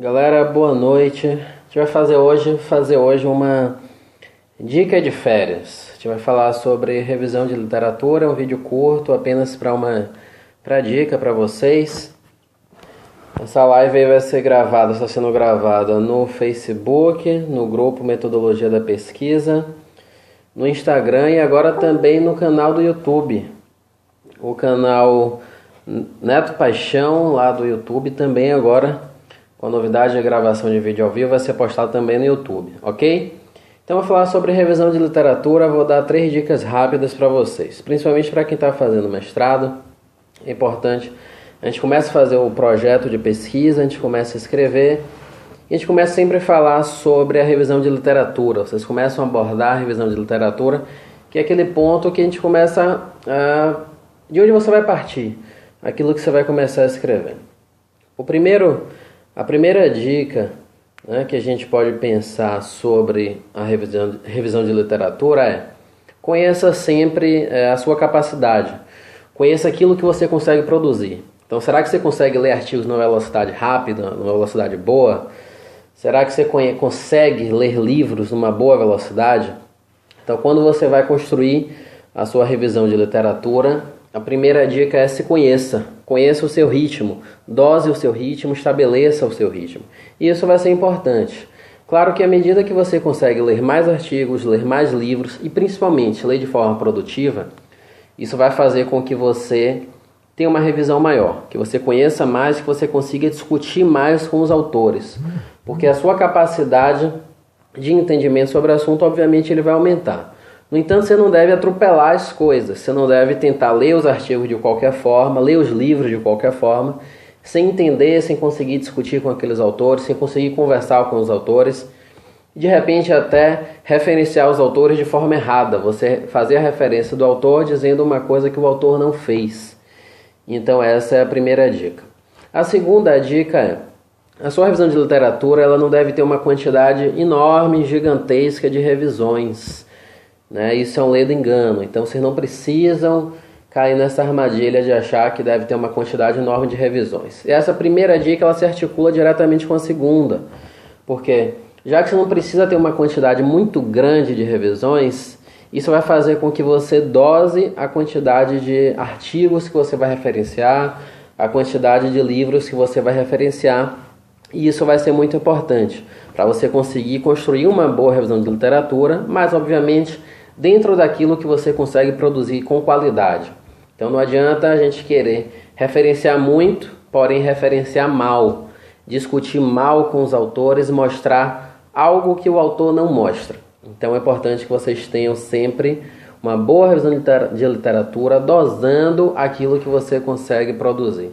Galera, boa noite. A gente vai fazer hoje uma dica de férias. A gente vai falar sobre revisão de literatura, um vídeo curto, apenas para dica para vocês. Essa live aí vai ser gravada, está sendo gravada no Facebook, no grupo Metodologia da Pesquisa, no Instagram e agora também no canal do YouTube. O canal Neto Paixão, lá do YouTube, também agora com a novidade de gravação de vídeo ao vivo, vai ser postado também no YouTube, ok? Então eu vou falar sobre revisão de literatura, vou dar 3 dicas rápidas para vocês, principalmente para quem está fazendo mestrado. É importante, a gente começa a fazer o projeto de pesquisa, a gente começa a escrever, e a gente começa sempre a falar sobre a revisão de literatura. Vocês começam a abordar a revisão de literatura, que é aquele ponto que a gente começa de onde você vai partir, aquilo que você vai começar a escrever. A primeira dica, né, que a gente pode pensar sobre a revisão de literatura é: conheça sempre a sua capacidade, conheça aquilo que você consegue produzir. Então, será que você consegue ler artigos numa velocidade rápida, numa velocidade boa? Será que você consegue ler livros numa boa velocidade? Então, quando você vai construir a sua revisão de literatura, a primeira dica é: se conheça. Conheça o seu ritmo, dose o seu ritmo, estabeleça o seu ritmo. E isso vai ser importante. Claro que à medida que você consegue ler mais artigos, ler mais livros e principalmente ler de forma produtiva, isso vai fazer com que você tenha uma revisão maior, que você conheça mais, que você consiga discutir mais com os autores. Porque a sua capacidade de entendimento sobre o assunto, obviamente, ele vai aumentar. No entanto, você não deve atropelar as coisas, você não deve tentar ler os artigos de qualquer forma, ler os livros de qualquer forma, sem entender, sem conseguir discutir com aqueles autores, sem conseguir conversar com os autores, de repente até referenciar os autores de forma errada, você fazer a referência do autor dizendo uma coisa que o autor não fez. Então essa é a primeira dica. A segunda dica é: a sua revisão de literatura ela não deve ter uma quantidade enorme, gigantesca de revisões. Isso é um ledo engano, então vocês não precisam cair nessa armadilha de achar que deve ter uma quantidade enorme de revisões. E essa primeira dica ela se articula diretamente com a segunda, porque já que você não precisa ter uma quantidade muito grande de revisões, isso vai fazer com que você dose a quantidade de artigos que você vai referenciar, a quantidade de livros que você vai referenciar, e isso vai ser muito importante para você conseguir construir uma boa revisão de literatura, mas obviamente dentro daquilo que você consegue produzir com qualidade. Então não adianta a gente querer referenciar muito, porém referenciar mal, discutir mal com os autores, mostrar algo que o autor não mostra. Então é importante que vocês tenham sempre uma boa revisão de literatura, dosando aquilo que você consegue produzir.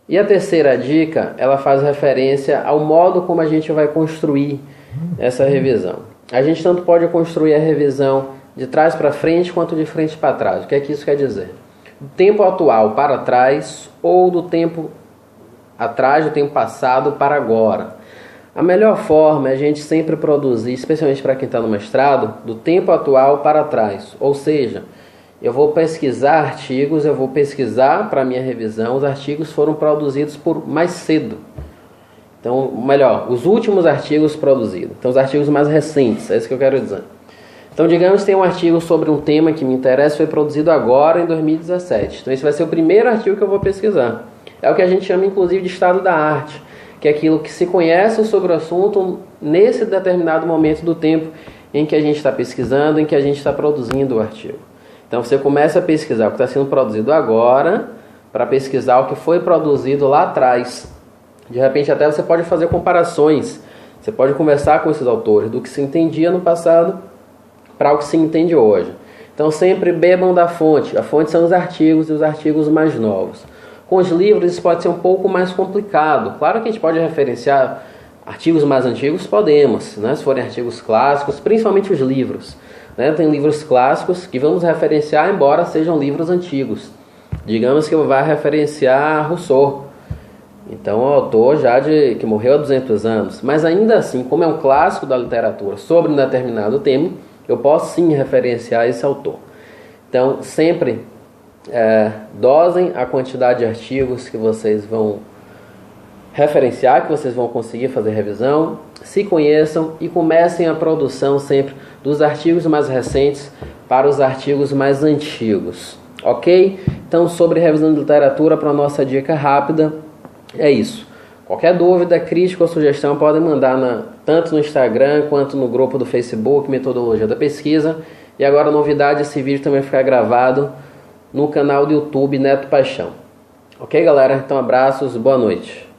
E a terceira dica, ela faz referência ao modo como a gente vai construir essa revisão. A gente tanto pode construir a revisão de trás para frente quanto de frente para trás. O que é que isso quer dizer? Do tempo atual para trás ou do tempo atrás, do tempo passado para agora. A melhor forma é a gente sempre produzir, especialmente para quem está no mestrado, do tempo atual para trás. Ou seja, eu vou pesquisar artigos, eu vou pesquisar para a minha revisão, os artigos foram produzidos por mais cedo. Então, melhor, os últimos artigos produzidos. Então, os artigos mais recentes, é isso que eu quero dizer. Então, digamos que tem um artigo sobre um tema que me interessa, foi produzido agora em 2017. Então, esse vai ser o primeiro artigo que eu vou pesquisar. É o que a gente chama, inclusive, de estado da arte, que é aquilo que se conhece sobre o assunto nesse determinado momento do tempo em que a gente está pesquisando, em que a gente está produzindo o artigo. Então, você começa a pesquisar o que está sendo produzido agora para pesquisar o que foi produzido lá atrás. De repente até você pode fazer comparações, você pode conversar com esses autores do que se entendia no passado para o que se entende hoje. Então sempre bebam da fonte, a fonte são os artigos e os artigos mais novos. Com os livros isso pode ser um pouco mais complicado, claro que a gente pode referenciar artigos mais antigos, podemos, se forem artigos clássicos, principalmente os livros. Tem livros clássicos que vamos referenciar embora sejam livros antigos. Digamos que eu vá referenciar Rousseau. Então, o autor que morreu há 200 anos. Mas ainda assim, como é um clássico da literatura sobre um determinado tema, eu posso sim referenciar esse autor. Então, sempre dosem a quantidade de artigos que vocês vão referenciar que vocês vão conseguir fazer revisão. Se conheçam e comecem a produção sempre dos artigos mais recentes para os artigos mais antigos, ok? Então, sobre revisão de literatura, para a nossa dica rápida, é isso. Qualquer dúvida, crítica ou sugestão podem mandar tanto no Instagram quanto no grupo do Facebook, Metodologia da Pesquisa. E agora, novidade, esse vídeo também fica gravado no canal do YouTube Neto Paixão. Ok, galera? Então, abraços, boa noite.